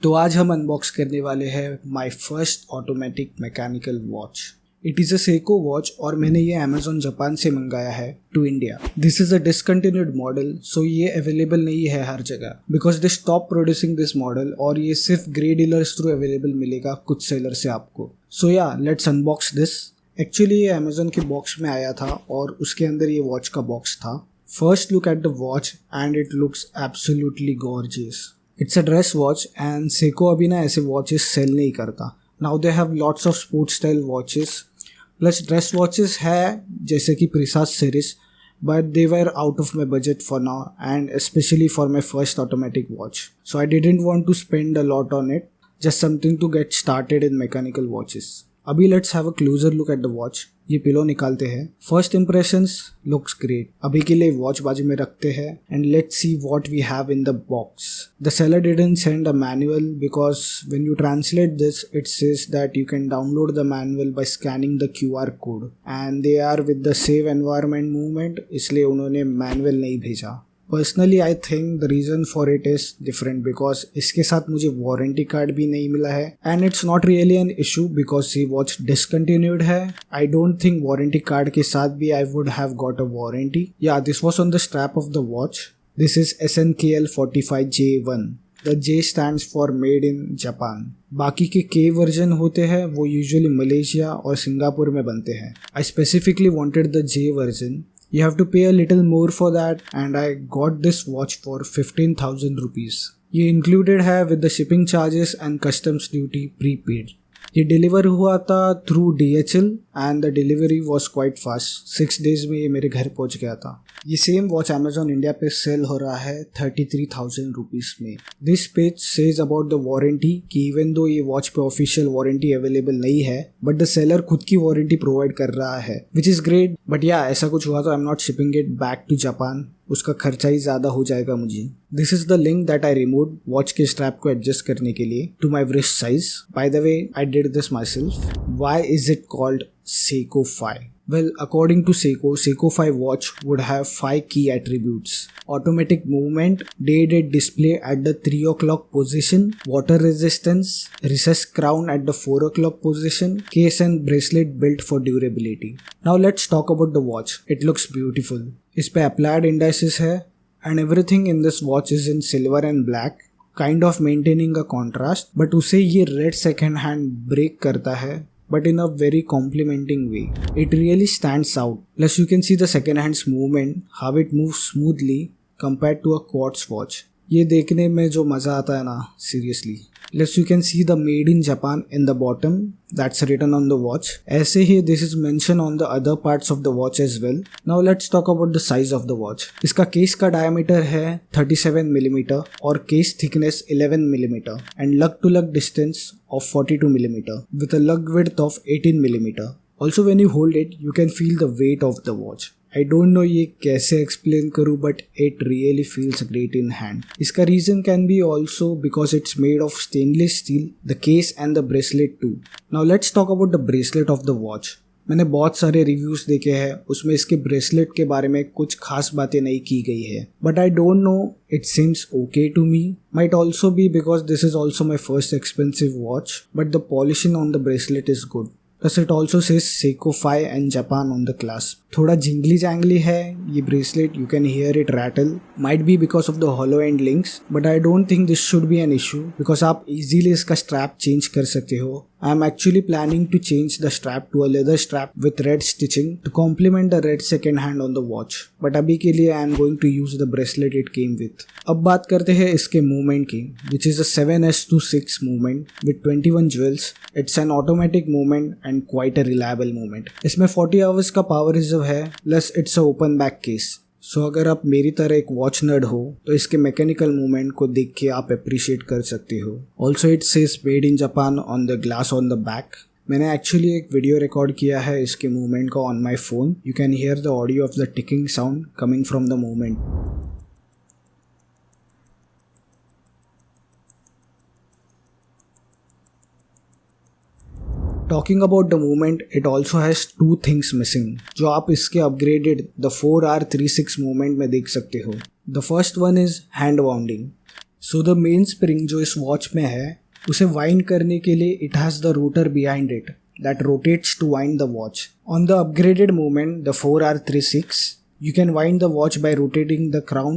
तो आज हम अनबॉक्स करने वाले हैं my first automatic mechanical watch. It is a Seiko watch और मैंने ये अमेजोन जापान से मंगाया है to India. This is a discontinued model, so ये अवेलेबल नहीं है हर जगह because they stop producing this model और ये सिर्फ ग्रे डीलर्स थ्रू अवेलेबल मिलेगा कुछ सेलर से आपको। सो या लेट्स अनबॉक्स दिस। एक्चुअली ये अमेजोन के बॉक्स में आया था और उसके अंदर ये वॉच का बॉक्स था। First look at the watch and it looks absolutely gorgeous. It's a dress watch and Seiko अभी ना ऐसे वॉचेस सेल नहीं करता। Now they have lots of sports style watches plus dress watches है जैसे कि Presage series, but they were out of my budget for now and specially for my first automatic watch. So I didn't want to spend a lot on it, just something to get started in mechanical watches. अभी let's have a closer look at the watch. ये pillow निकालते हैं। First impressions looks great. अभी के लिए watch बाजू में रखते हैं and let's see what we have in the box. The seller didn't send a manual because when you translate this it says that you can download the manual by scanning the QR code and they are with the save environment movement, इसलिए उन्होंने manual नहीं भेजा। Personally I think the reason for it is different because इसके साथ मुझे warranty card भी नहीं मिला है and it's not really an issue because ये वॉच डिसकंटिन्यूड है। I don't think warranty card के साथ भी I would have got a warranty. या this was on the strap of the watch. This is SNKL45J1। The J stands for made in Japan. बाकी के K version होते हैं वो usually Malaysia और सिंगापुर में बनते हैं। I specifically wanted the J version. You have to pay a little more for that and I got this watch for 15,000 rupees. ये included है with the shipping charges and customs duty prepaid. ये deliver हुआ था through DHL and the delivery was quite fast. 6 days में ये मेरे घर पहुंच गया था। ये सेम वॉच अमेजोन इंडिया पे सेल हो रहा है 33,000 रुपीज़ में। This page says about the warranty कि इवन दो ये वॉच पे ऑफिशियल वारंटी अवेलेबल नहीं है बट द सेलर खुद की वारंटी प्रोवाइड कर रहा है विच इज़ ग्रेट। बट या ऐसा कुछ हुआ तो I am not shipping it back to Japan, उसका खर्चा ही ज़्यादा हो जाएगा मुझे। This is the link that I remove watch के स्ट्रैप को एडजस्ट करने के लिए to my wrist size. By the way I did this myself. Why is it called Seiko 5? Well, according to Seiko, Seiko 5 watch would have 5 key attributes: automatic movement, day-date display at the 3 o'clock position, water resistance, recessed crown at the 4 o'clock position, case and bracelet built for durability. Now let's talk about the watch. It looks beautiful. इस पे applied indices है and everything in this watch is in silver and black, kind of maintaining a contrast, but उसे ये red second hand break करता है but in a very complimenting way. It really stands out. Plus you can see the second hand's movement, how it moves smoothly compared to a quartz watch. ये देखने में जो मज़ा आता है ना, seriously. Plus you can see the made in Japan in the bottom, that's written on the watch. ऐसे ही this is mentioned on the other parts of the watch as well. Now let's talk about the size of the watch. इसका case का diameter है 37 mm और case thickness 11 mm and lug to lug distance of 42 mm with a lug width of 18 mm. Also when you hold it, you can feel the weight of the watch. I don't know ये कैसे explain करूँ but it really feels great in hand. इसका reason can be also because it's made of stainless steel, the case and the bracelet too. Now let's talk about the bracelet of the watch. मैंने बहुत सारे reviews देखे हैं, उसमें इसके bracelet के बारे में कुछ खास बातें नहीं की गई है but I don't know, it seems okay to me. Might also be because this is also my first expensive watch but the polishing on the bracelet is good. Plus it also says Seiko 5 and Japan on the clasp. थोड़ा Zhengli जैंगली है ये bracelet, you can hear it rattle. Might be because of the hollow end links, but I don't think this should be an issue because आप easily इसका strap change कर सकते हो। I am actually planning to change the strap to a leather strap with red stitching to complement the red second hand on the watch. But अभी के लिए I am going to use the bracelet it came with. अब बात करते हैं इसके movement की, which is a 7S26 movement with 21 jewels. It's an automatic movement and quite a reliable movement. इसमें 40 hours का power reserve है, plus it's a open back case. सो अगर आप मेरी तरह एक वॉच नर्ड हो तो इसके मैकेनिकल मूवमेंट को देख के आप अप्रिशिएट कर सकते हो। Also it says made in Japan on the glass on the back. मैंने एक्चुअली एक वीडियो रिकॉर्ड किया है इसके मूवमेंट का on my phone. You can hear the audio of the ticking sound coming from the movement. Talking about the movement, it also has two things missing जो आप इसके upgraded the 4R36 movement में देख सकते हो। The first one is hand wounding. So the main spring जो इस watch में है उसे वाइंड करने के लिए it has the rotor behind it that rotates to wind the watch. On the upgraded movement, the 4R36, you can wind the watch by rotating the crown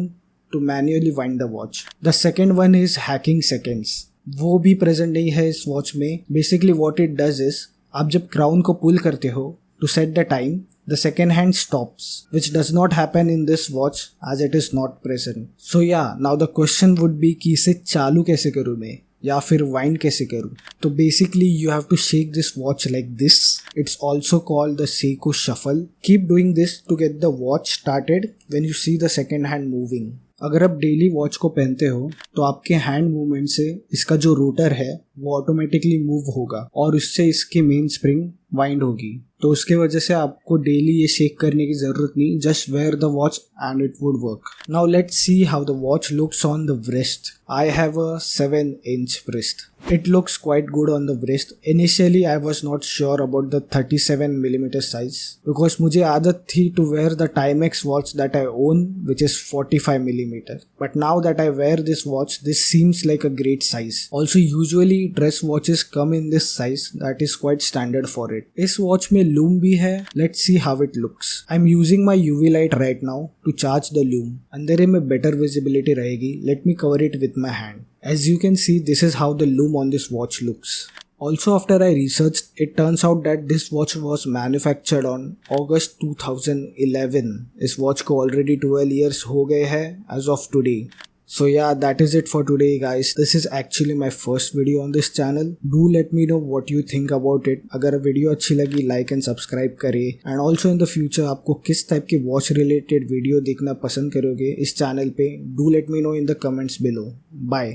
to manually wind the watch. The second one is hacking seconds. वो भी present नहीं है इस watch में. Basically what it does is, आप जब crown को pull करते हो to set the time, the second hand stops, which does not happen in this watch as it is not present. So yeah, now the question would be कि इसे चालू कैसे करूँ मैं या फिर वाइंड कैसे करूँ. तो basically you have to shake this watch like this. It's also called the Seiko shuffle. Keep doing this to get the watch started when you see the second hand moving. अगर आप daily watch को पहनते हो तो आपके hand movement से इसका जो रोटर है वो ऑटोमेटिकली मूव होगा और उससे इसकी मेन स्प्रिंग वाइंड होगी. तो उसके वजह से आपको डेली ये शेक करने की जरूरत नहीं. Just wear the watch and it would work. Now let's see how the watch looks on the wrist. I have a 7-inch wrist. It looks quite good on the wrist. Initially I was not sure about the 37mm size because मुझे आदत थी to wear the Timex watch that I own which is 45mm. But now that I wear this watch, this seems like a great size. Also usually dress watches come in this size that is quite standard for it. इस watch में loom भी है. Let's see how it looks. I'm using my UV light right now to charge the loom. अंधेरे में better visibility रहेगी. Let me cover it with my hand. As you can see, this is how the loom on this watch looks. Also after I researched, it turns out that this watch was manufactured on August 2011. इस watch को already 12 years हो गए हैं as of today. So yeah, that is it for today guys. This is actually my first video on this channel. Do let me know what you think about it. अगर video अच्छी लगी like and subscribe करें. And also in the future आपको किस type की watch related video देखना पसंद करोगे इस चैनल पे. Do let me know in the comments below. Bye.